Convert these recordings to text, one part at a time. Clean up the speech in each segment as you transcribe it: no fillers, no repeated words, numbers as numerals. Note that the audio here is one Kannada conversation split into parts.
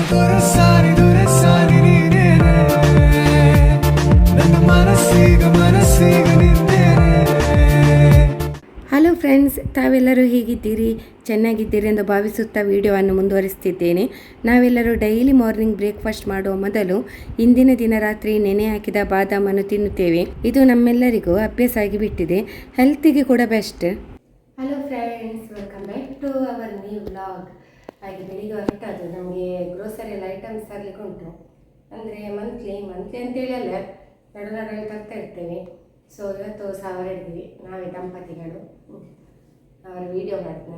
ಹಲೋ ಫ್ರೆಂಡ್ಸ್, ತಾವೆಲ್ಲರೂ ಹೇಗಿದ್ದೀರಿ? ಚೆನ್ನಾಗಿದ್ದೀರಿ ಎಂದು ಭಾವಿಸುತ್ತಾ ವಿಡಿಯೋವನ್ನು ಮುಂದುವರಿಸ್ತಿದ್ದೇನೆ. ನಾವೆಲ್ಲರೂ ಡೈಲಿ ಮಾರ್ನಿಂಗ್ ಬ್ರೇಕ್ಫಾಸ್ಟ್ ಮಾಡುವ ಮೊದಲು ಇಂದಿನ ದಿನ ರಾತ್ರಿ ನೆನೆ ಹಾಕಿದ ಬಾದಾಮನ್ನು ತಿನ್ನುತ್ತೇವೆ. ಇದು ನಮ್ಮೆಲ್ಲರಿಗೂ ಅಭ್ಯಾಸ ಆಗಿಬಿಟ್ಟಿದೆ, ಹೆಲ್ತಿಗೆ ಕೂಡ best. Hello friends, welcome back to our new vlog. ಹಾಗೆ ಬೆಳಿಗ್ಗೆ ಹೊರಟದು ನಮಗೆ ಗ್ರೋಸರಿಯಲ್ ಐಟಮ್ಸ್ ತರಲಿಕ್ಕೆ ಉಂಟು. ಅಂದರೆ ಮಂತ್ಲಿ ಅಂತೇಳಿ ಅಲ್ಲ, ನಡುವೆ ತರ್ತಾ ಇರ್ತೇವೆ. ಸೊ ಇವತ್ತು ಸಾವಿರ ಹಿಡಿದ್ವಿ ನಾವೇ ದಂಪತಿಗಳು. ಅವರ ವಿಡಿಯೋ ಮಾಡ್ತೀನಿ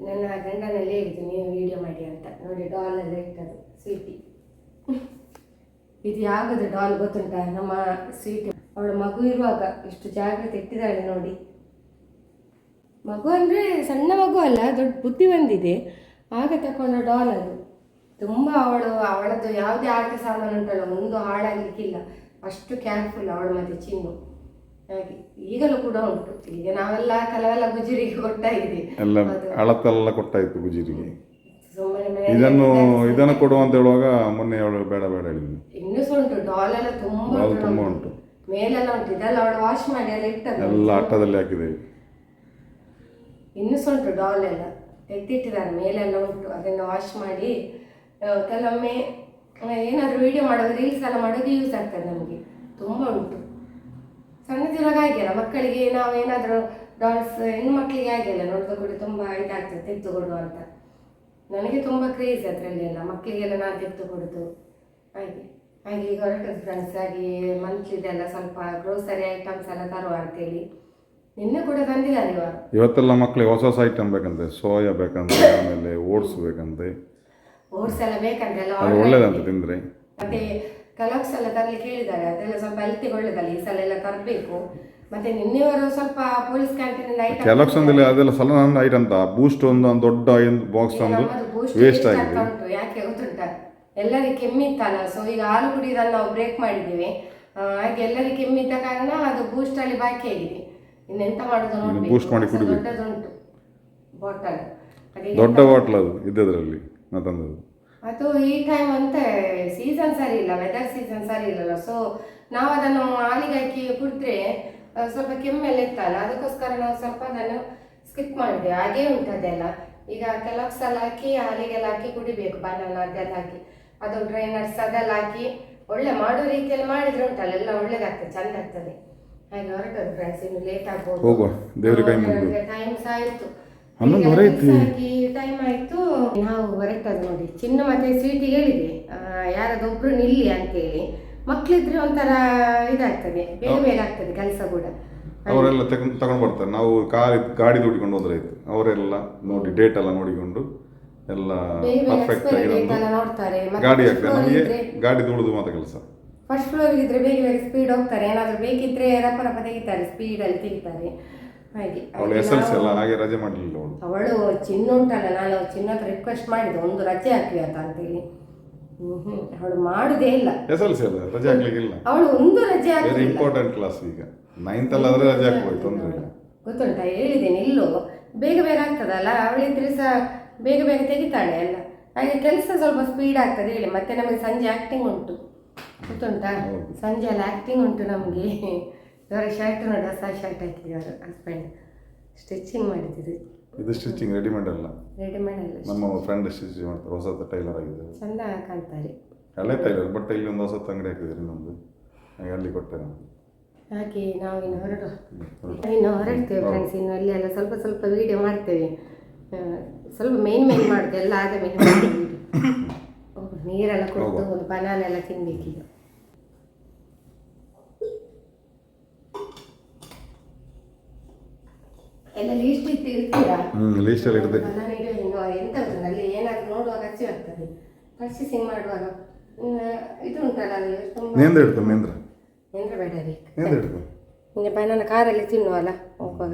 ನನ್ನ ಗಂಡನಲ್ಲಿ ಹೇಳಿದ್ದು ನೀವು ವಿಡಿಯೋ ಮಾಡಿ ಅಂತ. ನೋಡಿ ಡಾಲ್ ಎಲ್ಲ ಇಟ್ಟದು ಸ್ವೀಟಿ. ಇದು ಯಾವುದು ಡಾಲ್ ಗೊತ್ತುಂಟ? ನಮ್ಮ ಸ್ವೀಟಿ ಅವಳು ಮಗು ಇರುವಾಗ ಎಷ್ಟು ಜಾಗ್ರತೆ ಇಟ್ಟಿದ್ದಾಳೆ ನೋಡಿ. ಮಗು ಅಂದರೆ ಸಣ್ಣ ಮಗು ಅಲ್ಲ, ದೊಡ್ಡ ಬುದ್ಧಿ ಬಂದಿದೆ. ಆಗ ತಗೊಂಡ ಡಾಲ್ ಅದು. ತುಂಬ ಅವಳದ್ದು ಯಾವುದೇ ಆಟ ಸಾಮಾನು ಉಂಟಲ್ಲ, ಒಂದು ಹಾಳಾಗಲಿಕ್ಕಿಲ್ಲ, ಅಷ್ಟು ಕೇರ್ಫುಲ್ ಅವಳು. ಮತ್ತು ಚಿನ್ನು ಹಾಗೆ ಈಗಲೂ ಕೂಡ ಉಂಟು. ಈಗ ನಾವೆಲ್ಲ ಕೆಲವೆಲ್ಲ ಗುಜರಿಗೆ ಕೊಟ್ಟಾಗಿದೆ, ಅಳತೆಲ್ಲ ಕೊಟ್ಟಾಯ್ತು ಗುಜರಿಗೆ. ಇದನ್ನು ಕೊಡುವ ಅಂತ ಹೇಳುವಾಗ ಮೊನ್ನೆ ಅವಳು ಬೇಡ ಹೇಳಿದ್ವಿ. ಇನ್ನೂ ಸಹ ಉಂಟು ಡಾಲ್ ಎಲ್ಲ ತುಂಬ ಉಂಟು, ಮೇಲೆಲ್ಲ ಉಂಟು. ಇದೆಲ್ಲ ಅವಳು ವಾಶ್ ಮಾಡಿ ಎಲ್ಲ ಇಟ್ಟದ್ದು, ಎಲ್ಲ ಆಟದಲ್ಲಿ ಹಾಕಿದ್ದೇವೆ. ಇನ್ನೂ ಸಹ ಉಂಟು ಡಾಲ್ ಎಲ್ಲ ತೆಗೆದಿಟ್ಟಿದ್ದಾರೆ, ಮೇಲೆಲ್ಲ ಉಂಟು. ಅದನ್ನು ವಾಶ್ ಮಾಡಿ ಕೆಲವೊಮ್ಮೆ ಏನಾದರೂ ವಿಡಿಯೋ ಮಾಡೋದು, ರೀಲ್ಸ್ ಎಲ್ಲ ಮಾಡೋದು ಯೂಸ್ ಆಗ್ತದೆ ನಮಗೆ. ತುಂಬ ಉಂಟು. ಸಣ್ಣದಿರುವಾಗ ಆಗಿಲ್ಲ ಮಕ್ಕಳಿಗೆ, ನಾವೇನಾದರೂ ಡಾಲ್ಸ್ ಹೆಣ್ಣು ಮಕ್ಕಳಿಗೆ ಆಗಿಲ್ಲ ನೋಡಿದ ಕೂಡ ತುಂಬ ಇದಾಗ್ತದೆ ತೆಗೆದುಕೊಡು ಅಂತ. ನನಗೆ ತುಂಬ ಕ್ರೇಜ್ ಅದರಲ್ಲಿ ಎಲ್ಲ, ಮಕ್ಕಳಿಗೆಲ್ಲ ನಾನು ತೆಗೆದುಕೊಡೋದು ಹಾಗೆ ಈಗ ಹೊರಟದ್ದು ಫ್ರೆಂಡ್ಸ್. ಹಾಗೆ ಮಂತ್ಲಿದೆಲ್ಲ ಸ್ವಲ್ಪ ಗ್ರೋಸರಿ ಐಟಮ್ಸ್ ಎಲ್ಲ ತರುವ ಅಂತೇಳಿ ನಿನ್ನೆ ಕೂಡ ತಂದಿದ್ದಾರೆ. ಇವತ್ತೆಲ್ಲ ಮಕ್ಕಳಿಗೆ ಹೊಸ ಹೊಸ ಐಟಮ್ ಬೇಕಂತೆ, ಸೋಯಾ ಬೇಕಂತೆ, ಆಮೇಲೆ ಓಟ್ಸ್ ಬೇಕಂತೆ, ಓಟ್ಸ್ ಎಲ್ಲ ಬೇಕಂತೆ, ಎಲ್ಲ ಒಳ್ಳೇದಂತ ತಿಂದ್ರೆ. ಮತ್ತೆ ಕೆಲವ್ಸ್ ಎಲ್ಲ ತರಲಿಕ್ಕೆ ಹೇಳಿದ್ದಾರೆ, ಅದೆಲ್ಲ ಸ್ವಲ್ಪ ಹೆಲ್ತಿಗೆ ಒಳ್ಳೇದಲ್ಲ, ಈ ಸಲ ಎಲ್ಲ ತರಬೇಕು. ಮತ್ತೆ ನಿನ್ನೆವರು ಸ್ವಲ್ಪ ಪೊಲೀಸ್ ಕ್ಯಾಂಟೀನ್ ಐಟಮ್ ಕೆಲವ್ಸ್ ಅಂದ್ರೆ ಅದೆಲ್ಲ ಸಲ ಐಟಮ್ ಅಂತ ಬೂಸ್ಟ್ ಒಂದು ದೊಡ್ಡ ಬಾಕ್ಸ್ ಒಂದು ವೇಸ್ಟ್ ಆಗಿದೆ. ಯಾಕೆ ಗೊತ್ತುಂಟ, ಎಲ್ಲರಿಗೆ ಕೆಮ್ಮಿತ್ತಲ್ಲ. ಸೊ ಈಗ ಹಾಲು ಕುಡಿಯೋದನ್ನು ನಾವು ಬ್ರೇಕ್ ಮಾಡಿದ್ದೀವಿ. ಹಾಗೆ ಎಲ್ಲರಿಗೆ ಕೆಮ್ಮಿದ್ದ ಕಾರಣ ಅದು ಬೂಸ್ಟ್ ಅಲ್ಲಿ ಬಾಕಿ ಆಗಿದೆ. ಇನ್ನೆಂತ ಮಾಡೋದು ನೋಡಿ, ಬೂಸ್ಟ್ ಮಾಡಿ ಕುಡಿಬೇಕು. ದೊಡ್ಡದುಂಟು ಬಾಟಲ್, ದೊಡ್ಡ ಬಾಟಲ್ ಅದು ಇದ್ದದ್ರಲ್ಲಿ ತಂದದ್ದು. ಅದು ಈ ಟೈಮ್ ಅಂತ ಸೀಸನ್ ಸರಿ ಇಲ್ಲ, ವೆದರ್ ಸೀಸನ್ ಸರಿ ಇಲ್ಲಲ್ಲ. ಸೊ ನಾವು ಅದನ್ನು ಹಾಲಿಗೆ ಹಾಕಿ ಕುಡಿದ್ರೆ ಸ್ವಲ್ಪ ಕೆಮ್ಮೆಲ್ಲ ಇತ್ತಲ್ಲ, ಅದಕ್ಕೋಸ್ಕರ ನಾವು ಸ್ವಲ್ಪ ಅದನ್ನು ಸ್ಕಿಪ್ ಮಾಡಿದ್ದೇವೆ. ಹಾಗೇ ಉಂಟು ಅದೆಲ್ಲ. ಈಗ ಕೆಲವ್ಸ್ ಎಲ್ಲ ಹಾಕಿ ಹಾಲಿಗೆಲ್ಲ ಹಾಕಿ ಕುಡಿಬೇಕು, ಬನಾನ ಅದೆಲ್ಲ ಹಾಕಿ, ಅದು ಡ್ರೈ ನಟ್ಸ್ ಅದೆಲ್ಲ ಹಾಕಿ ಒಳ್ಳೆ ಮಾಡೋ ರೀತಿಯಲ್ಲಿ ಮಾಡಿದ್ರೆ ಉಂಟಲ್ಲ ಎಲ್ಲ ಒಳ್ಳೇದಾಗ್ತದೆ, ಚಂದ ಆಗ್ತದೆ. ಹಾಗೆ ಹೊರಟದು ಫ್ರೆಂಡ್ಸ್, ಇನ್ನು ಲೇಟ್ ಆಗ್ಬೋದು, ಟೈಮ್ ಸಹ ಆಯಿತು, ಟೈಮ್ ಆಯಿತು. ನಾವು ಹೊರಟದು ನೋಡಿ. ಚಿನ್ನ ಮತ್ತೆ ಸ್ವೀಟಿಗೆ ಹೇಳಿದೆ ಯಾರದೊಬ್ರು ನಿಲ್ಲಿ ಅಂತೇಳಿ. ಮಕ್ಳಿದ್ರೆ ಒಂಥರ ಇದಾಗ್ತದೆ, ಬೇಗ ಆಗ್ತದೆ ಕೆಲಸ ಕೂಡ. ಅವರೆಲ್ಲ ತಗೊಂಡು ಬರ್ತಾರೆ, ನಾವು ಗಾಡಿ ನೋಡಿಕೊಂಡು ಹೋದ್ರೆ ಆಯ್ತು. ಅವರೆಲ್ಲ ನೋಡಿ ಡೇಟ್ ಎಲ್ಲ ನೋಡಿಕೊಂಡು ಎಲ್ಲ ಪರ್ಫೆಕ್ಟ್ ಆಗಿ ನೋಡ್ತಾರೆ. ಗಾಡಿ ಆಗ್ತದೆ, ನಮಗೆ ಗಾಡಿ ದೂಡುದು ಮಾತ್ರ ಕೆಲಸ. ಫಸ್ಟ್ ಫ್ಲೋರ್ ಇದ್ರೆ ಬೇಗ ಸ್ಪೀಡ್ ಹೋಗ್ತಾರೆ, ಏನಾದ್ರು ಬೇಕಿದ್ರೆ ರಪ್ಪ ತೆಗಿತಾರೆ, ಸ್ಪೀಡಲ್ಲಿ ತೆಗಿತಾರೆ. ಹಾಗೆ ಹಾಗೆ ರಜೆ ಮಾಡಲಿಲ್ಲ ಅವಳು. ಚಿನ್ನ ಉಂಟಲ್ಲ, ನಾನು ಚಿನ್ನ ಹತ್ರ ರಿಕ್ವೆಸ್ಟ್ ಮಾಡಿದೆ ಒಂದು ರಜೆ ಹಾಕಿ ಅಂತೇಳಿ. ಅವಳು ಮಾಡುದೇ ಇಲ್ಲ. ರಜೆ ಹಾಕ್ಲಿಕ್ಕಿಲ್ಲ ಅವಳು ಒಂದು ರಜೆ ಹಾಕಿ. ಇಂಪಾರ್ಟೆಂಟ್ ಕ್ಲಾಸ್ ಈಗ 9th ಅಲ್ಲಾದ್ರೆ ರಜೆ ಹಾಕ್ಬೋದು, ಗೊತ್ತುಂಟ. ಹೇಳಿದ್ದೇನೆ ಇಲ್ಲೋ ಬೇಗ ಆಗ್ತದಲ್ಲ, ಅವಳಿದ್ರೆ ಸಹ ಬೇಗ ತೆಗಿತಾಳೆ ಎಲ್ಲ. ಹಾಗೆ ಕೆಲಸ ಸ್ವಲ್ಪ ಸ್ಪೀಡ್ ಆಗ್ತದೆ ಹೇಳಿ. ಮತ್ತೆ ನಮಗೆ ಸಂಜೆ ಆಕ್ಟಿಂಗ್ ಉಂಟು, ಗೊತ್ತುಂಟಾ? ಸಂಜೆ ಎಲ್ಲ ಆಕ್ಟಿಂಗ್ ಉಂಟು ನಮಗೆ. ಇವರ ಶರ್ಟ್ ನೋಡಿ, ಹೊಸ ಶರ್ಟ್ ಹಾಕಿದ್ದಾರೆ ಹಸ್ಬೆಂಡ್, ಸ್ಟಿಚಿಂಗ್ ಮಾಡಿದ್ರು. ಇದು ಸ್ಟಿಚಿಂಗ್ ರೆಡಿಮೇಡ್ ಅಲ್ಲ, ನಮ್ಮ ಫ್ರೆಂಡ್ ಸ್ಟಿಚ್ ಮಾಡ್ತಾರೆ, ಹೊಸ ಟೈಲರ್ ಆಗಿದೆ, ಚಂದ ಕಾಣ್ತಾರೆ. ಹಳೆ ಟೈಲರ್, ಬಟ್ ಇಲ್ಲಿ ಒಂದು ಹೊಸ ಅಂಗಡಿ ಹಾಕಿದ್ದಾರೆ ಇನ್ನೊಂದು, ಅಲ್ಲಿ ಕೊಟ್ಟೆ. ಹಾಗೆ ನಾವು ಇನ್ನು ಹೊರಡ್ತೇವೆ ಫ್ರೆಂಡ್ಸ್. ಇನ್ನು ಅಲ್ಲಿ ಎಲ್ಲ ಸ್ವಲ್ಪ ವೀಡಿಯೋ ಮಾಡ್ತೇವೆ, ಸ್ವಲ್ಪ ಮೇನ್ ಮಾಡುತ್ತೆ ಎಲ್ಲ ಆದ ಮೇಲೆ. ನೀರೆಲ್ಲ ಕೊಟ್ಟು ಒಂದು ಬನಾನ ಎಲ್ಲ ತಿನ್ಬೇಕೀಗ. ಎಲ್ಲ ಲೀಸ್ಟ್ ಇರ್ತೀರಾ? ಲೀಸ್ಟ್ ಅಲ್ಲಿ ಇರ್ತದೆ. ಎಂತ ಅಲ್ಲಿ ಏನಾದ್ರು ನೋಡುವಾಗ ಹಚ್ಚಿ ಆಗ್ತದೆ, ಪರ್ಚೇಸಿಂಗ್ ಮಾಡುವಾಗ. ಇದು ಉಂಟಲ್ಲ, ನೆಂದ್ರೆ ಬೇಡ ರೀ. ನಿನ್ನೆ ಬನಾನ ಕಾರಲ್ಲಿ ತಿನ್ನುವಲ್ಲ ಹೋಗುವಾಗ.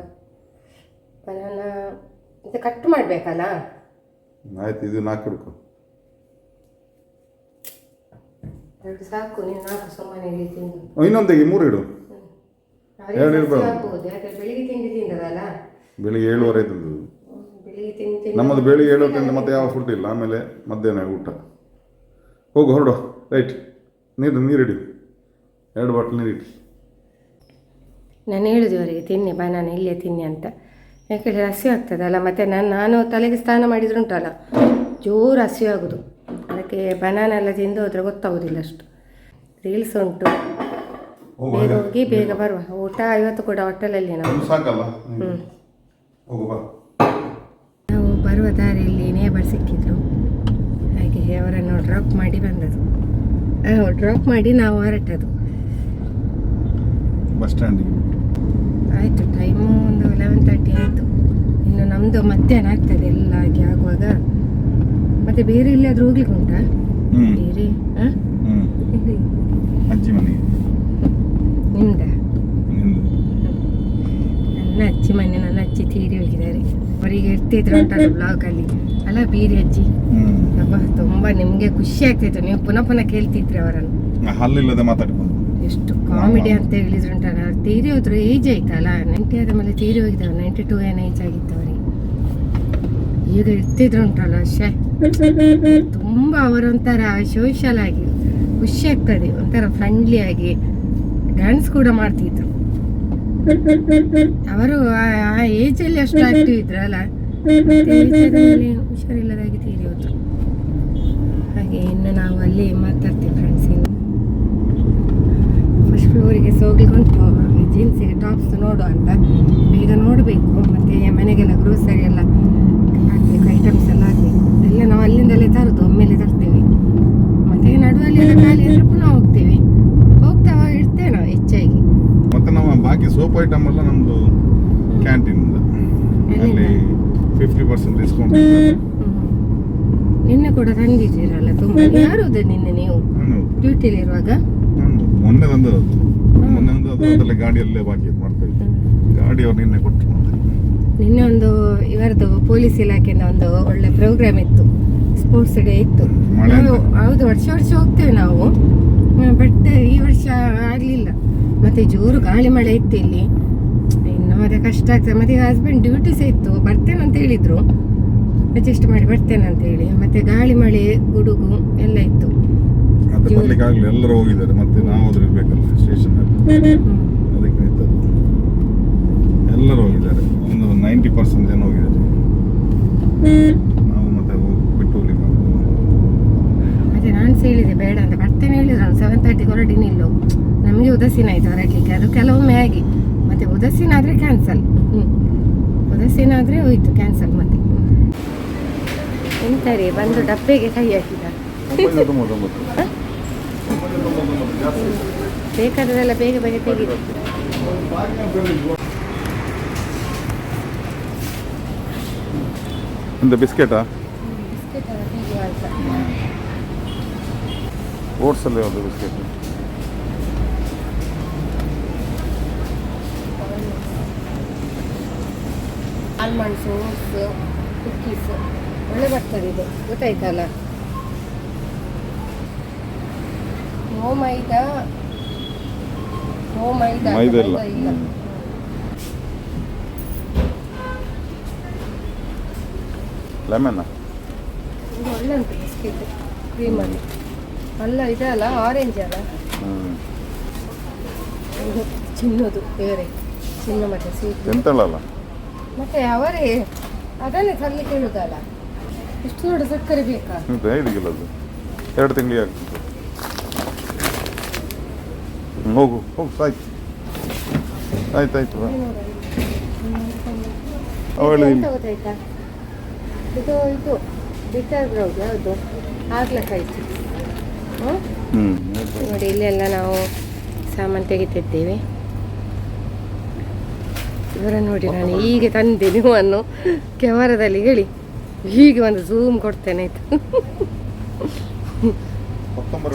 ಬನಾನ ಇದು ಕಟ್ ಮಾಡಬೇಕಲ್ಲ. ಆಯ್ತು, ಇದು 4 ಹಿಡ್ಕೊ. 2 ಸಾಕು, ನೀನು 4 ಸುಮ್ಮನೆ ತಿಂದು. ಇನ್ನೊಂದಿಗೆ 3 ಇಡು. ಬೆಳಿಗ್ಗೆ ತಿಂಡಿ ತಿಂದದಲ್ಲ, ಬೆಳಿಗ್ಗೆ 7:30 ತಿಂದದ್ದು. ಬೆಳಿಗ್ಗೆ ತಿಂದು ನಮ್ಮದು ಬೆಳಿಗ್ಗೆ 7 ಗಂಟೆ ಮತ್ತೆ ಯಾವ ಫುಡ್ ಇಲ್ಲ, ಆಮೇಲೆ ಮಧ್ಯಾಹ್ನ ಊಟ. ಹೋಗು ಹೊರಡು, ರೈಟ್. ನೀರಿಡಿ, 2 ಬಾಟ್ಲ್ ನೀರಿಡಿ. ನಾನು ಹೇಳಿದೆ ಅವರಿಗೆ ತಿನ್ನಿ ಬನಾನ ಇಲ್ಲೇ ತಿನ್ನಿ ಅಂತ, ಯಾಕಂದರೆ ಹಸಿವು ಆಗ್ತದಲ್ಲ. ಮತ್ತು ನಾನು ತಲೆಗೆ ಸ್ನಾನ ಮಾಡಿದ್ರು ಉಂಟಲ್ಲ ಜೋರು ಹಸಿವು ಆಗೋದು, ಅದಕ್ಕೆ ಬನಾನ ಎಲ್ಲ ತಿಂದು ಹೋದರೆ ಗೊತ್ತಾಗೋದಿಲ್ಲ ಅಷ್ಟು. ರೀಲ್ಸ್ ಉಂಟು, ಬೇಗ ಹೋಗಿ ಬೇಗ ಬರುವ. ಊಟ ಇವತ್ತು ಕೂಡ ಹೋಟೆಲಲ್ಲಿ ನಾವು ಸಾಕಲ್ಲ. ನಾವು ಬರುವ ದಾರಿಯಲ್ಲಿ ನೇಬರ್ ಸಿಕ್ಕಿದ್ರು, ಹಾಗೆ ಅವರನ್ನು ಡ್ರಾಪ್ ಮಾಡಿ ಬಂದದ್ದು. ಡ್ರಾಪ್ ಮಾಡಿ ನಾವು ಹೊರಟದ್ದು ಬಸ್ ಸ್ಟ್ಯಾಂಡಿಗೆ. ಆಯಿತು, ಟೈಮು ಒಂದು 11:30 ಆಯಿತು. ಇನ್ನು ನಮ್ಮದು ಮಧ್ಯಾಹ್ನ ಆಗ್ತದೆ ಎಲ್ಲ ಆಗಿ ಆಗುವಾಗ. ಮತ್ತು ಬೇರೆ ಎಲ್ಲಿಯಾದರೂ ಹೋಗ್ಲಿಕ್ಕೆ ಉಂಟಾ? ಬೇರೆ ಅಜ್ಜಿ ಮನೆಗೆ. ನಿಮ್ದ? ನನ್ನ ಅಜ್ಜಿ ಮನೆ, ನನ್ನ ಅಜ್ಜಿ ತೀರಿ ಹೋಗಿದ್ದಾರೆ. ಅವರಿಗೆ ಇರ್ತಿದ್ರು ಉಂಟಲ್ಲ ಬ್ಲಾಗಲ್ಲಿ ಅಲ್ಲ, ಬೀರಿ ಅಜ್ಜಿ. ಅಬ್ಬ ತುಂಬ ನಿಮಗೆ ಖುಷಿ ಆಗ್ತಿತ್ತು, ನೀವು ಪುನಃ ಪುನಃ ಕೇಳ್ತಿದ್ರಿ ಅವರನ್ನು. ಹಲ್ಲಿಲ್ಲದೆ ಮಾತಾಡ್ಕೊಂಡು ಎಷ್ಟು ಕಾಮಿಡಿ ಅಂತ ಹೇಳಿದ್ರು ಉಂಟಲ್ಲ. ಅವ್ರು ತೀರಿ ಹೋದ್ರು, ಏಜ್ ಆಯ್ತಲ್ಲ, 90 ಆದ ಮೇಲೆ ತೀರಿ ಹೋಗಿದ್ದವ್ರು. 92 ಏನೋ ಏಜ್ ಆಗಿತ್ತು ಅವರಿಗೆ. ಈಗ ಇರ್ತಿದ್ರು ಉಂಟಲ್ಲ, ತುಂಬ ಅವರೊಂಥರ ಸೋಷಲ್ ಆಗಿ ಖುಷಿ ಆಗ್ತದೆ, ಒಂಥರ ಫ್ರೆಂಡ್ಲಿ ಆಗಿ ಡ್ಯಾನ್ಸ್ ಕೂಡ ಮಾಡ್ತಿದ್ರು. ಅವರು ಆ ಏಜಲ್ಲಿ ಅಷ್ಟು ಆಕ್ಟಿವ್ ಇದ್ರಲ್ಲ, ಹುಷಾರಿಲ್ಲದಾಗಿ ತೀರಿ ಹೋದ್ರು. ಹಾಗೆ ಇನ್ನು ನಾವು ಅಲ್ಲಿ ಮಾತಾಡ್ತೀವಿ ಫ್ರೆಂಡ್ಸ್. ಇನ್ನು ಫಸ್ಟ್ ಫ್ಲೋರಿಗೆ ಹೋಗ್ಲಿಕ್ಕುಂಟು, ಜೀನ್ಸಿಗೆ ಟಾಪ್ಸ್ ನೋಡುವ ಅಂತ. ಬೇಗ ನೋಡಬೇಕು, ಮತ್ತು ಮನೆಗೆಲ್ಲ ಗ್ರೋಸರಿ ಎಲ್ಲ ಹಾಕಬೇಕು, ಐಟಮ್ಸ್ ಎಲ್ಲ ಹಾಕಬೇಕು. ಎಲ್ಲ ನಾವು ಅಲ್ಲಿಂದಲೇ ತರೋದು, ಒಮ್ಮೆಲೆ ತರ್ತೇವೆ. ಮತ್ತು ನಡುವಲ್ಲಿ ಎಲ್ಲ ಖಾಲಿ ಅಂದರೆ ಪುನಃ ಹೋಗ್ತೇವೆ. ಹೋಗ್ತಾ ಇರ್ತೇವೆ ನಾವು ಹೆಚ್ಚಾಗಿ. ಮತ್ತು ನಾವು ಬಾಕಿ ಸೋಪ್ ಐಟಮ್ ಎಲ್ಲ ನಮ್ಮದು ಕ್ಯಾಂಟೀನಿಂದ, ಅಲ್ಲಿ 50% ಡಿಸ್ಕೌಂಟ್. ನಿನ್ನೆ ಕೂಡ ತಂದಿದ್ದೀರಲ್ಲ ತುಂಬ. ಯಾರು ನಿನ್ನೆ ನೀವು ಡ್ಯೂಟಿಲಿ ಇರುವಾಗ? ಮೊನ್ನೆ ತಂದದ್ದು, ಅದರಲ್ಲೇ ಗಾಡಿಯಲ್ಲೇ ಬಾಕಿ ಮಾಡ್ತಾ ಇದ್ದೆ. ಗಾಡಿ ಅವ್ರು ನಿನ್ನೆ ಕೊಟ್ಟರು. ನಿನ್ನೆ ಒಂದು ಇವರದು ಪೊಲೀಸ್ ಇಲಾಖೆಯಿಂದ ಒಂದು ಒಳ್ಳೆ ಪ್ರೋಗ್ರಾಮ್ ಇತ್ತು, ಸ್ಪೋರ್ಟ್ಸ್ ಡೇ ಇತ್ತು. ಹೌದು, ವರ್ಷ ಹೋಗ್ತೇವೆ ನಾವು, ಬಟ್ ಈ ವರ್ಷ ಆಗಲಿಲ್ಲ. ಮತ್ತು ಜೋರು ಗಾಳಿ ಮಳೆ ಇತ್ತು ಇಲ್ಲಿ, ಇನ್ನೂ ಅದೇ ಕಷ್ಟ ಆಗ್ತದೆ. ಮತ್ತು ಈಗ ಹಸ್ಬೆಂಡ್ ಡ್ಯೂಟಿ ಸಹ ಇತ್ತು, ಬರ್ತೇನೆ ಅಂತ ಹೇಳಿದರು, ಅಡ್ಜಸ್ಟ್ ಮಾಡಿ ಬರ್ತೇನೆ ಅಂತ ಹೇಳಿ. ಮತ್ತು ಗಾಳಿ ಮಳೆ ಗುಡುಗು ಎಲ್ಲ ಇತ್ತು. ಎಲ್ಲರೂ ಹೋಗಿದ್ದಾರೆ, ಮತ್ತೆ ನಾವು ಹೋದ್ರೆ ಇರ್ಬೇಕಲ್ಲ ಸ್ಟೇಷನ್ ಅಲ್ಲಿ, ಅದಕ್ಕೆ ನಿಂತದ್ದು. ಎಲ್ಲರೂ ಹೋಗಿದ್ದಾರೆ, ಒಂದು 90% ಜನ ಹೋಗಿದ್ದಾರೆ. ನಾವು ಮತ್ತೆ ಬಿಟ್ಟು ಹೋಗ್ಲಿಕ್ಕೆ. ಮತ್ತೆ ನಾನು ಹೇಳಿದೆ ಬೇಡ ಅಂತ, ಬರ್ತೇನೆ ಹೇಳಿದ್ರು. ನಾನು 7:30 ಹೊರಡಿನಿ. ಇಲ್ಲೋ ನಮಗೆ ಉದಾಸೀನ ಆಯಿತು ಹೊರಡ್ಲಿಕ್ಕೆ, ಅದು ಕೆಲವೊಮ್ಮೆ ಆಗಿ. ಮತ್ತು ಉದಾಸೀನ ಆದರೆ ಕ್ಯಾನ್ಸಲ್, ಉದಾಸೀನ ಆದರೆ ಹೋಯ್ತು ಕ್ಯಾನ್ಸಲ್. ಮತ್ತೆ ಎಂತಾರೆ ಬಂದು ಡಬ್ಬೆಗೆ ಕೈ ಹಾಕಿದ. ಬೇಕಾದದೆಲ್ಲ ಬೇಗ ಬೇಗ ತೆಗಿದೆ. ಎಂತ ಬಿಸ್ಕೆಟಾ? ಬಿಸ್ಕೆಟ್ ತೆಗೆಯುವ ಅಂತ. ಓಟ್ಸಲ್ಲಿ ಯಾವುದು ಬಿಸ್ಕೆಟ್? ಆಲ್ಮಂಡ್ಸ್, ಓಟ್ಸ್, ಕುಕ್ಕೀಸ್ ಒಳ್ಳೆ ಬರ್ತದೆ ಇದು, ಗೊತ್ತಾಯ್ತಲ್ಲ. ಮೈದಾ ಇಲ್ಲ. ಲೆಮನ್ ಇದು ಒಳ್ಳೆ ಉಂಟು ಬಿಸ್ಕೆಟ್, ಕ್ರೀಮಲ್ಲಿ ಅಲ್ಲ, ಇದಲ್ಲ ಆರೆಂಜ್ ಅಲ್ಲ, ಇದು ಚಿನ್ನದು ಬೇರೆ, ಚಿನ್ನ ಮತ್ತು ಸ್ವೀಟ್ ಎಂತಲ್ಲ. ಮತ್ತೆ ಅವರೇ ಅದನ್ನೇ ತರಲಿಕ್ಕೆ ಹೇಳುದಲ್ಲ, ಇಷ್ಟು ದೊಡ್ಡ ಸಕ್ಕರೆ ಬೇಕಾ? 5 ಕಿಲೋ, 2 ತಿಂಗಳಿಗೆ ಆಗ್ತದೆ. ಹೋಗು ಆಯ್ತಾಯ್ತು. ಗೊತ್ತಾಯ್ತಾ, ಇದು ಬಿಟರ್ ಗ್ರೌಂಡ್ ಯಾವುದು, ಹಾಗಲಕಾಯಿ ಚಿಪ್ಸ್. ನೋಡಿ ಇಲ್ಲೆಲ್ಲ ನಾವು ಸಾಮಾನು ತೆಗಿತಿದ್ದೇವೆ. ಇವರ ನೋಡಿ, ನಾನು ಹೀಗೆ ತಂದೆ ನೀವನ್ನು ಕ್ಯಾಮರಾದಲ್ಲಿ ಹೇಳಿ ಹೀಗೆ ಒಂದು ಝೂಮ್ ಕೊಡ್ತೇನೆ ಆಯ್ತು.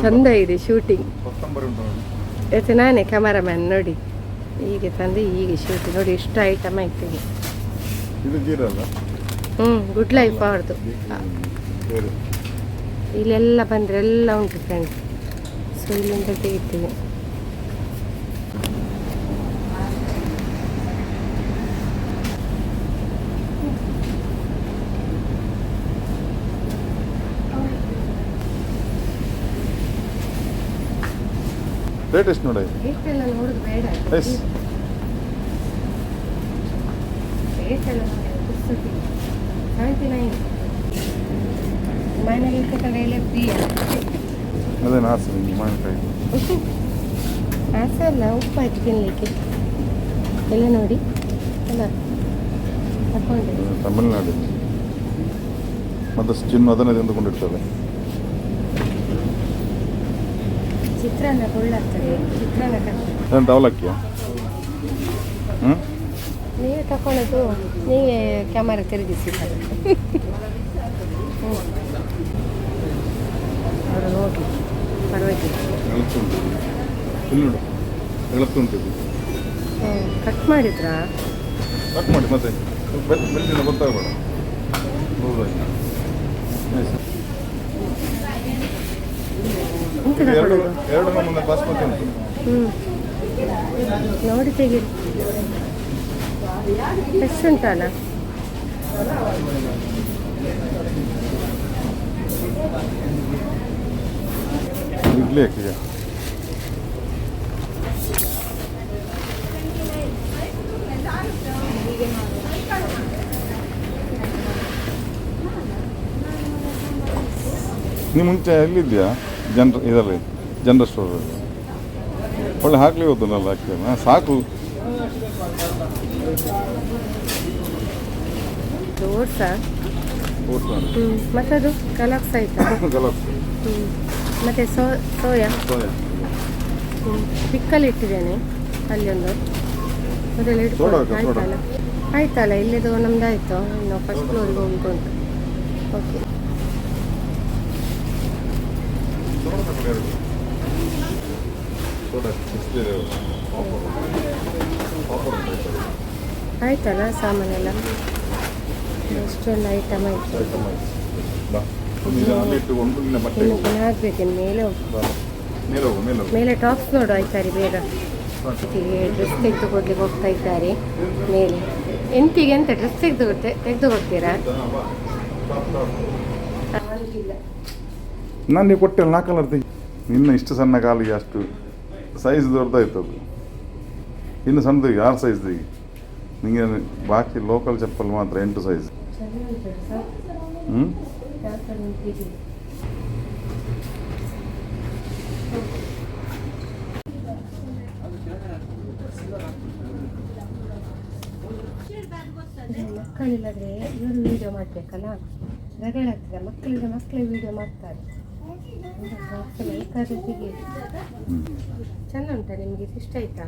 ಚಂದ ಇದೆ ಶೂಟಿಂಗ್. ಇವತ್ತು ನಾನೇ ಕ್ಯಾಮರಾಮ್ಯಾನ್. ನೋಡಿ ಹೀಗೆ ತಂದು ಹೀಗೆ ಶೂಟ್. ನೋಡಿ ಇಷ್ಟು ಐಟಮ್ ಆಯ್ತು. ಗುಡ್ ಲೈಫ್ ಅವ್ರದ್ದು. ಇಲ್ಲೆಲ್ಲ ಬಂದರೆ ಎಲ್ಲ ಉಂಟು ಫ್ರೆಂಡ್ಸ್. ಸೊ ಇಲ್ಲಿಂದ ತೆಗಿತೀವಿ. ರೇಟ್ ಎಷ್ಟು ನೋಡಿ ರೇಟೆಲ್ಲ ನೋಡೋದು ಬೇಡ, ಎಸ್ ರೇಟೆಲ್ಲ ನೋಡಿ 79. ಮನೆಯಲ್ಲಿ ತಗೊಂಡ್ರೆ ಫ್ರೀ ಅದೇ ನಾಸು ಮಾವಿನಕಾಯಿ ಆಸೆ ಅಲ್ಲ, ಉಪ್ಪಾಯ್ತು ತಿನ್ನಲಿಕ್ಕೆ ಎಲ್ಲ ನೋಡಿ ಅಲ್ಲ ತಗೊಂಡೆ. ತಮಿಳ್ನಾಡು ಮತ್ತು ಚಿನ್ನು ಅದನ್ನೇ ತಿಂದುಕೊಂಡಿರ್ತದೆ. ಚಿತ್ರಾನ್ನ ಕೊಳ್ಳಾಗ್ತದೆ, ಚಿತ್ರಾನ್ನ ಕಷ್ಟ. ಏನು ಅವಲಕ್ಕಿಯ? ಹ್ಞೂ ನೀವೇ ತಗೊಳ್ಳೋದು, ನೀವೇ ಕ್ಯಾಮರಾ ತಿರುಗಿಸಿ ಅವರು ನೋಡಿ ಪರವಾಗಿಲ್ಲ. ಎಳತ್ತುಂಟು ಇಲ್ಲಿ ನೋಡು, ಎಳತ್ತುಂಟು ಕಟ್ ಮಾಡಿದ್ರಾ? ಕಟ್ ಮಾಡಿ ಮತ್ತೆ ಬೆಲ್ಲಿನ ಗೊತ್ತಾಗಬೇಡ. ಎಂತ ತಗೊಳ್ಳೋದು? ಎರಡು ಮುಂದೆ ಬಾಸ್ಮತಿ ಉಂಟು. ನೋಡಿ ತೆಗೀರಿ, ಫ್ರೆಶ್ ಉಂಟಲ್ಲ. ಇಡ್ಲಿ ಹಾಕಿಯ ನೀವು ಮುಂಚೆ ಎಲ್ಲಿದ್ಯಾ? ಇದರಲ್ಲಿ ಜನರಲ್ ಸ್ಟೋರ್ ಒಳ್ಳೆ ಹಾಕ್ಲಿ ಹೋದನಲ್ಲ ಹಾಕ್ತೇನೆ ಸಾಕು. ಓಟ್ಸಾ? ಮತ್ತದು ಕಲಾಕ್ಸ್ ಆಯ್ತಾ? ಕಲಾಕ್ಸ್ ಮತ್ತು ಸೋಯಾ ಸೋಯಾ ಪಿಕ್ಕಲ್ಲಿ ಇಟ್ಟಿದ್ದೇನೆ ಅಲ್ಲಿ ಒಂದು, ಅದೆಲ್ಲ ಇಟ್ಕೊಂಡು ಆಯ್ತಲ್ಲ. ಆಯ್ತಲ್ಲ, ಇಲ್ಲಿದು ನಮ್ದು ಆಯಿತು. ಇನ್ನು ಫಸ್ಟ್ ಫ್ಲೋರಿಗೆ ಹೋಗ್ಲಿಕ್ಕೆ ಉಂಟು. ಓಕೆ ಆಯ್ತಲ್ಲ ಸಾಮಾನೆಲ್ಲ, ಎಷ್ಟೊಂದು ಐಟಮ್ ಆಯಿತು. ಇನ್ನು ಪುನಃ ಹಾಕ್ಬೇಕೇನು ಮೇಲೆ ಮೇಲೆ ಟಾಪ್ಸ್ ನೋಡು ಆಯ್ತಾರೆ ಬೇಗ. ಡ್ರೆಸ್ ತೆಗೆದು ಕೊಡ್ಲಿಕ್ಕೆ ಹೋಗ್ತಾ ಇದ್ದಾರೆ ಮೇಲೆ. ಎಂತಿಗೆ ಅಂತ ಡ್ರೆಸ್ ತೆಗೆದು ಕೊಡ್ತೀರಾ? ನಾನು ನೀವು ಕೊಟ್ಟೆಲ್ಲ 4 ಕಲರ್ ತೆಗಿ. ಇನ್ನು ಇಷ್ಟು ಸಣ್ಣ ಕಾಲಿಗೆ ಅಷ್ಟು ಸೈಜ್ ದೊಡ್ಡದಾಯ್ತು ಅದು. ಇನ್ನು ಸಣ್ಣದಿಗೆ 6 ಸೈಜ್ ತೆಗಿ. ನಿಮಗೆ ಬಾಕಿ ಲೋಕಲ್ ಚಪ್ಪಲ್ ಮಾತ್ರ 8 ಸೈಜ್. ಹ್ಞೂ ಮಕ್ಕಳಿಲ್ಲದ್ರೆ ಇವರು ವೀಡಿಯೋ ಮಾಡಬೇಕಲ್ಲ, ರಗಡಾಗ್ತದೆ. ಮಕ್ಕಳಿಗೆ ವೀಡಿಯೋ ಮಾಡ್ತಾರೆ. ಚೆಂದ ಉಂಟಾ ನಿಮಗೆ? ಇಷ್ಟ ಆಯ್ತಾ?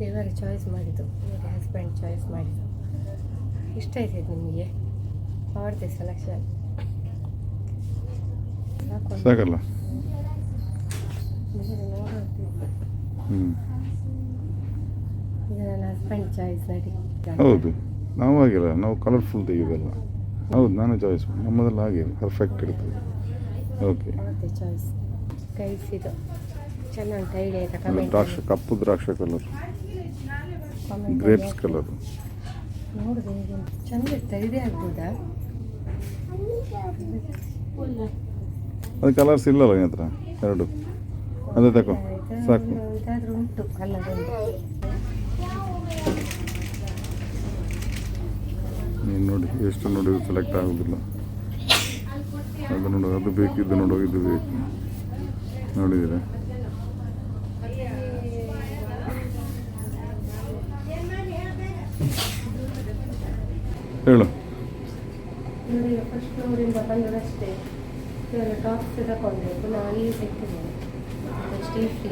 ದೇವರು ಚಾಯ್ಸ್ ಮಾಡಿದ್ದು, ਮੇਰੇ ಹಸ್ಬೆಂಡ್ ಚಾಯ್ಸ್ ಮಾಡಿದ್ದು. ಇಷ್ಟ ಆಯ್ತೈತೆ ನಿಮಗೆ? ಅವ್ರದ್ದೇ ಸೆಲೆಕ್ಷನ್ ಸಾಕಲ್ಲ. ಇದು ನನ್ನ ಹಸ್ಬೆಂಡ್ ಚಾಯ್ಸ್ ನಡಿ. ಹೌದು, ನಾವು ಆಗಿಲ್ಲ, ನಾವು ಕಲರ್ಫುಲ್ ತೆಗೆಯೋದಲ್ಲ. ಹೌದು, ನಾನು ಚಾಯ್ಸ್ ನಮ್ಮದೆಲ್ಲ ಹಾಗೆ ಪರ್ಫೆಕ್ಟ್ ಇರ್ತದೆ. ಓಕೆ, ಅವ್ರದ್ದೇ ಚಾಯ್ಸ್. ಕೈಸಿದು ಚೆಂದ ಉಂಟು, ಐಡಿಯಾ ಆಯ್ತಾ? ಕಮೆಂಟ್ ದ್ರಾಕ್ಷ, ಕಪ್ಪು ದ್ರಾಕ್ಷ ಕಲರ್, ಗ್ರೇಪ್ಸ್ ಕಲರ್ ನೋಡಿದೆ ಹೇಗೆ ಚೆಂದ ಇರ್ತಾರೆ. ಇದೇ ಆಗ್ಬೋದಾ? ಅದು ಕಲರ್ಸ್ ಇಲ್ಲಲ್ಲ ನಿನ್ನ ಹತ್ರ? ಎರಡು ಅದೇ ತಗೋ ಸಾಕು. ಇದಾದ್ರೂ ಉಂಟು ಕಲರ್. ನೀನು ನೋಡಿ ಎಷ್ಟು ನೋಡಿದ್ರು ಸೆಲೆಕ್ಟ್ ಆಗೋದಿಲ್ಲ. ಅದು ನೋಡು, ಅದು ಬೇಕು, ಇದು ನೋಡು, ಇದು ಬೇಕು. ನೋಡಿದ್ದೀರಾ? ಹೇಳು. ನೋಡಿ, ಫಸ್ಟ್ ಫ್ಲೋರಿಂದ ಬಂದದಷ್ಟೇ. ಇವೆಲ್ಲ ಟಾಪ್ಸ್ ತಗೊಂಡೆ, ಪುನಃ ಅಲ್ಲಿ ಸಿಗ್ತಿದ್ದೇನೆ. ಸ್ಟೀಲ್ ಫ್ರೀ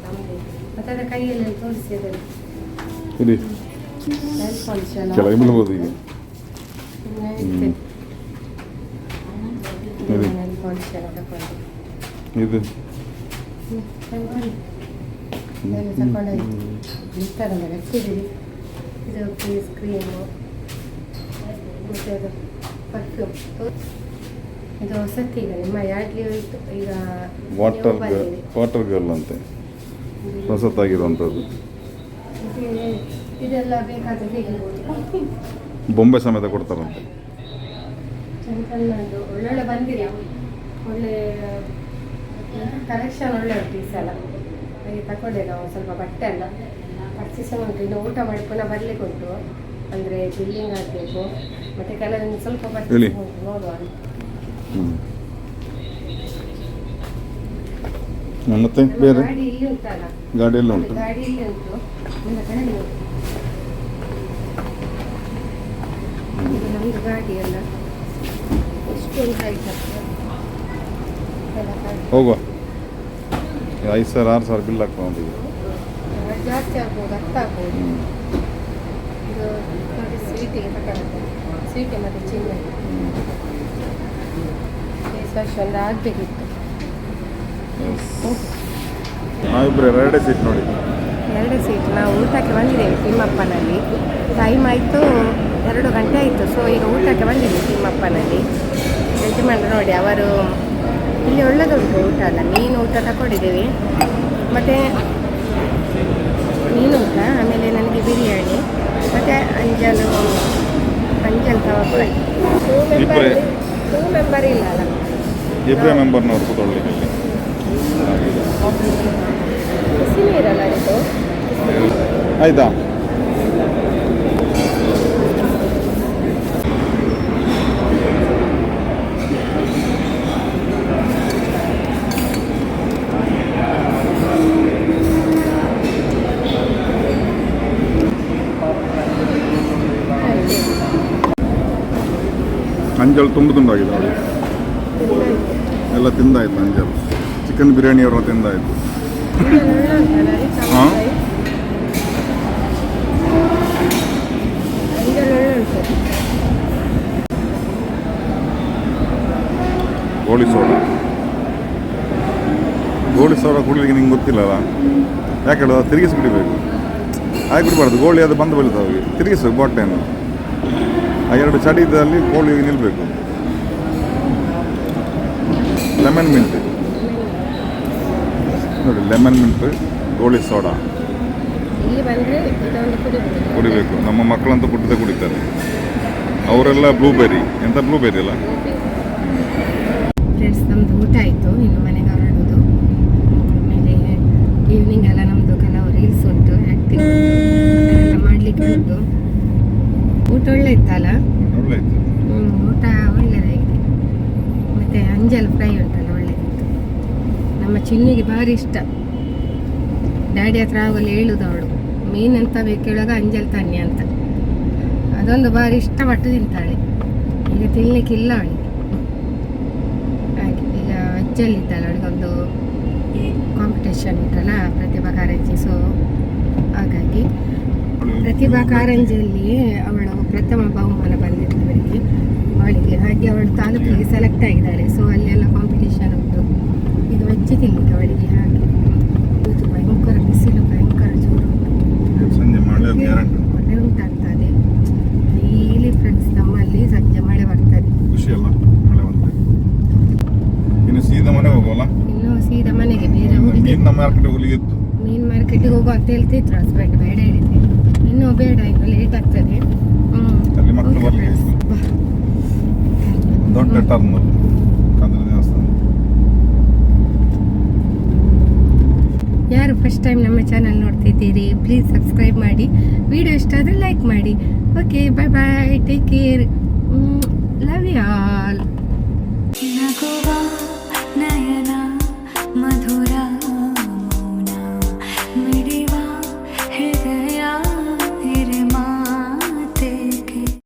ನಮ್ಮದೇ. ಮತ್ತು ಅದರ ಕೈಯಲ್ಲಿ ತೋರಿಸಿ ಅದನ್ನು ಇಲ್ಲಿ ನೈಲ್ ಪಾಲಿಶ್ ಅಲ್ಲ, ಕೆಳಗೆ ಬೀಳ್ಬೋದು ಈಗ. ನೈಲ್ ಪಾಲಿಶ್ ಎಲ್ಲ ತಗೊಂಡೆ. ಇದು ಇದೆಲ್ಲ ತಗೊಂಡಾಯ್ತು. ಇರ್ತದಲ್ಲ ಹಚ್ಚಿದ್ದೀರಿ. ಇದು ಫೇಸ್ ಕ್ರೀಮು ಮತ್ತು ಅದು ಪರ್ಫ್ಯೂಮ್. ಇದು ಹೊಸತ್ತು ಈಗ ನಿಮ್ಮ ಯಾಡ್ಲಿ ಹೋಯಿತು. ಈಗ ವಾಟರ್ ಗರ್ಲ್ ಅಂತೆ, ಹೊಸತಾಗಿರುವಂಥದ್ದು. ಇದೆಲ್ಲ ಬೇಕಾದರೆ ತೆಗಿಬೋದು. ಬೊಂಬೆ ಸಮೇತ ಕೊಡ್ತಾರಂತೆ. ಚಂದದ್ದು ಒಳ್ಳೊಳ್ಳೆ ಬಂದಿದೆ, ಒಳ್ಳೆ ಕಲೆಕ್ಷನ್ ಒಳ್ಳೆ ಉಂಟು ಈ ಸಲ. ಹಾಗೆ ತಗೊಂಡೆ ನಾವು ಸ್ವಲ್ಪ ಬಟ್ಟೆ ಎಲ್ಲ ಪರ್ಚೇಸ್ ಉಂಟು. ಇನ್ನು ಊಟ ಮಾಡಿ ಪುನಃ ಬರಲಿಕ್ಕೆ ಉಂಟು, ಅಂದರೆ ಬಿಲ್ಲಿಂಗ್ ಆಗಬೇಕು, ಮತ್ತು ಕೆಲವೊಂದು ಸ್ವಲ್ಪ ಪರ್ಚೇಸ್ ಉಂಟು, ನೋಡುವ. ಮತ್ತೆ ಬೇರೆ ಗಾಡಿ ಇಲ್ಲಿ ಉಂಟಲ್ಲ, ಗಾಡಿ ಎಲ್ಲ ಉಂಟು, ಗಾಡಿ ಇಲ್ಲಿ ಉಂಟು, ಎಲ್ಲ ಕಡೆ ಉಂಟು. ಇದು ನಮ್ಮದು ಗಾಡಿ ಎಲ್ಲ ಎಷ್ಟೊಂದು ಐಟಮ್ ಎಲ್ಲ ಹೋಗುವ. 5,000 6,000 ಬಿಲ್ ಹಾಕೊಂಡು ಜಾಸ್ತಿ ಆಗ್ಬೋದು, ಅರ್ಥ ಆಗ್ಬೋದು. ಇದು ನೋಡಿ ಸ್ವೀಟಿಗೆ ತಗೊಳ್ಳುತ್ತೆ, ಸ್ವೀಟಿ ಮತ್ತು ಚಿನ್ನ ಫೇಸ್ ವಾಶ್ ಒಂದು ಆಗಬೇಕಿತ್ತು. ನಾವಿಬ್ಬರು 2 ಸೀಟ್ ನೋಡಿ. 2 ಸೀಟ್. ನಾವು ಊಟಕ್ಕೆ ಬಂದಿದ್ದೇವೆ ತಿಮ್ಮಪ್ಪನಲ್ಲಿ. ಟೈಮ್ ಆಯಿತು 2 ಗಂಟೆ ಆಯಿತು. ಸೊ ಈಗ ಊಟಕ್ಕೆ ಬಂದಿದ್ದೀವಿ ತಿಮ್ಮಪ್ಪನಲ್ಲಿ. ಯಜಮಾನ್ರು ನೋಡಿ, ಅವರು ಇಲ್ಲಿ ಒಳ್ಳೆದುಂಟು ಊಟ ಅಲ್ಲ, ಮೀನು ಊಟ ತಗೊಂಡಿದ್ದೇವೆ, ಮತ್ತು ಮೀನು ಊಟ, ಆಮೇಲೆ ನನಗೆ ಬಿರಿಯಾನಿ, ಮತ್ತು ಅಂಜಲ್ ತವಕಾಯಿ. 2 ಮೆಂಬರ್ ಇಲ್ಲ ಅಲ್ಲ, ಇಬ್ಬರೇ ಮೆಂಬರ್ನವ್ರು ಕೂತ್ಕೊಳ್ಳಿ. ಬಿಸಿ ನೀರಲ್ಲ ಇದು. ಆಯ್ತಾ? ಅಂಜಲ್ ತುಂಡಾಗಿದೆ ನೋಡಿ, ಎಲ್ಲ ತಿಂದಾಯ್ತು. ಅಂಜಲ್ ಚಿಕನ್ ಬಿರಿಯಾನಿ ಅವರು ತಿಂದಾಯ್ತು. ಹಾಂ, ಗೋಳಿ ಸೋಡಾ ಕುಡಿಲಿಕ್ಕೆ ನಿಂಗೆ ಗೊತ್ತಿಲ್ಲಲ್ಲ, ಯಾಕೆ ಹೇಳೋದು? ತಿರುಗಿಸಿ ಕುಡಿಬೇಕು, ಹಾಗೆ ಕುಡಿಬಾರ್ದು. ಗೋಳಿ ಅದು ಬಂದು ಬೀಳ್ತಾವೆ, ತಿರುಗಿಸ್ಬೇಕು ಬಾಟೆಯನ್ನು. ಆ 2 ಚಡಿದಲ್ಲಿ ಕೋಳಿ ನಿಲ್ಲಬೇಕು. ಲೆಮನ್ ಮಿಂಟ್ ನೋಡಿ, ಲೆಮನ್ ಮಿಂಟ್, ಗೋಳಿ ಸೋಡಾ ಕುಡಿಬೇಕು. ನಮ್ಮ ಮಕ್ಕಳಂತೂ ಕುಡಿತಾರೆ. ಅವರೆಲ್ಲ ಬ್ಲೂಬೆರಿ, ಎಂಥ ಬ್ಲೂಬೆರಿ ಅಲ್ಲ. ಫ್ರೆಂಡ್ಸ್, ನಮ್ಮದು ಊಟ ಆಯಿತು, ಇನ್ನು ಮನೆಗೆ ಹೊರಡೋದು. ಆಮೇಲೆ ಈವ್ನಿಂಗ್ ಎಲ್ಲ ನಮ್ಮದು ಕೆಲವು ರೀಲ್ಸ್ ಉಂಟು, ಆ್ಯಕ್ಟಿಂಗ್ ಎಲ್ಲ ಮಾಡಲಿಕ್ಕೆ ಉಂಟು. ಊಟ ಒಳ್ಳೆ ಇತ್ತಲ್ಲ? ಒಳ್ಳೆ ಇತ್ತು. ಊಟ ಒಳ್ಳೆಯದಾಗಿದೆ. ಮತ್ತು ಅಂಜಲ್ ಫ್ರೈ ಉಂಟಲ್ಲ, ಒಳ್ಳೆದಿತ್ತು. ನಮ್ಮ ಚಿನ್ನಿಗೆ ಭಾರಿ ಇಷ್ಟ. ಡ್ಯಾಡಿ ಹತ್ರ ಆಗಲು ಹೇಳುದು ಅವಳು, ಮೀನಂತ ಬೇಕು ಹೇಳುವಾಗ ಅಂಜಲ್ ತನ್ನಿ ಅಂತ. ಅದೊಂದು ಭಾರಿ ಇಷ್ಟಪಟ್ಟು ತಿಂತಾಳೆ. ಈಗ ತಿನ್ನಲಿಕ್ಕಿಲ್ಲ ಅವಳಿಗೆ. ಹಾಗೆ ಈಗ ವೆಜ್ಜಲ್ಲಿದ್ದಾಳೆ, ಅವಳಿಗೊಂದು ಕಾಂಪಿಟೇಷನ್ ಉಂಟಲ್ಲ, ಪ್ರತಿಭಾ ಕಾರಂಜಿ. ಸೊ ಹಾಗಾಗಿ ಪ್ರತಿಭಾ ಕಾರಂಜಿಯಲ್ಲಿ ಅವಳು ಪ್ರಥಮ ಬಹುಮಾನ ಬಂದಿತ್ತು ಅವಳಿಗೆ. ಹಾಗೆ ಅವಳು ತಾಲೂಕಿಗೆ ಸೆಲೆಕ್ಟ್ ಆಗಿದ್ದಾಳೆ. ಸೊ ಅಲ್ಲೆಲ್ಲ ಕಾಂಪಿಟೇಷನ್ ಉಂಟು. ಈಗ ವೆಜ್ ತಿನ್ನಲಿಕ್ಕೆ ಅವಳಿಗೆ. ಹಾಗೆ ಇದು ಭಯಂಕರ ಬಿಸಿಲು, ಭಯಂಕರ ಜೋರು ಉಂಟು. ಸಂಜೆ ಮಳೆ ಉಂಟಾಗ್ತದೆ ಡೈಲಿ. ಫ್ರೆಂಡ್ಸ್, ನಮ್ಮಲ್ಲಿ ಸಂಜೆ ಮಳೆ ಬರ್ತದೆ. ಖುಷಿ ಅಲ್ಲ, ಮಳೆ ಬರ್ತದೆ. ಇನ್ನು ಸೀದಾ ಮನೆ ಹೋಗೋಲ್ಲ, ಇನ್ನು ಸೀದಾ ಮನೆಗೆ. ಬೇರೆ ಮೀನ್ ಮಾರ್ಕೆಟ್ ಹೋಗ್ಲಿಕ್ಕೆ ಮೀನು ಮಾರ್ಕೆಟಿಗೆ ಹೋಗೋ ಅಂತ ಹೇಳ್ತಿದ್ರು ಹಸ್ಬೆಂಡ್. ಬೇಡ ಹೇಳಿದ್ದೆ, ಇನ್ನೂ ಬೇಡ, ಇನ್ನು ಲೇಟ್ ಆಗ್ತದೆ. ಅಲ್ಲಿ ಮಕ್ಕಳು ಬರ್ಲಿಕ್ಕೆ ದೊಡ್ಡ ಟರ್ನ್ ಕಂದ್ರ ದೇವಸ್ಥಾನ. ಯಾರು ಫಸ್ಟ್ ಟೈಮ್ ನಮ್ಮ ಚಾನಲ್ ನೋಡ್ತಿದ್ದೀರಿ, ಪ್ಲೀಸ್ ಸಬ್ಸ್ಕ್ರೈಬ್ ಮಾಡಿ. ವಿಡಿಯೋ ಇಷ್ಟ ಆದರೆ ಲೈಕ್ ಮಾಡಿ. ಓಕೆ, ಬಾಯ್ ಬಾಯ್, ಟೇಕ್ ಕೇರ್.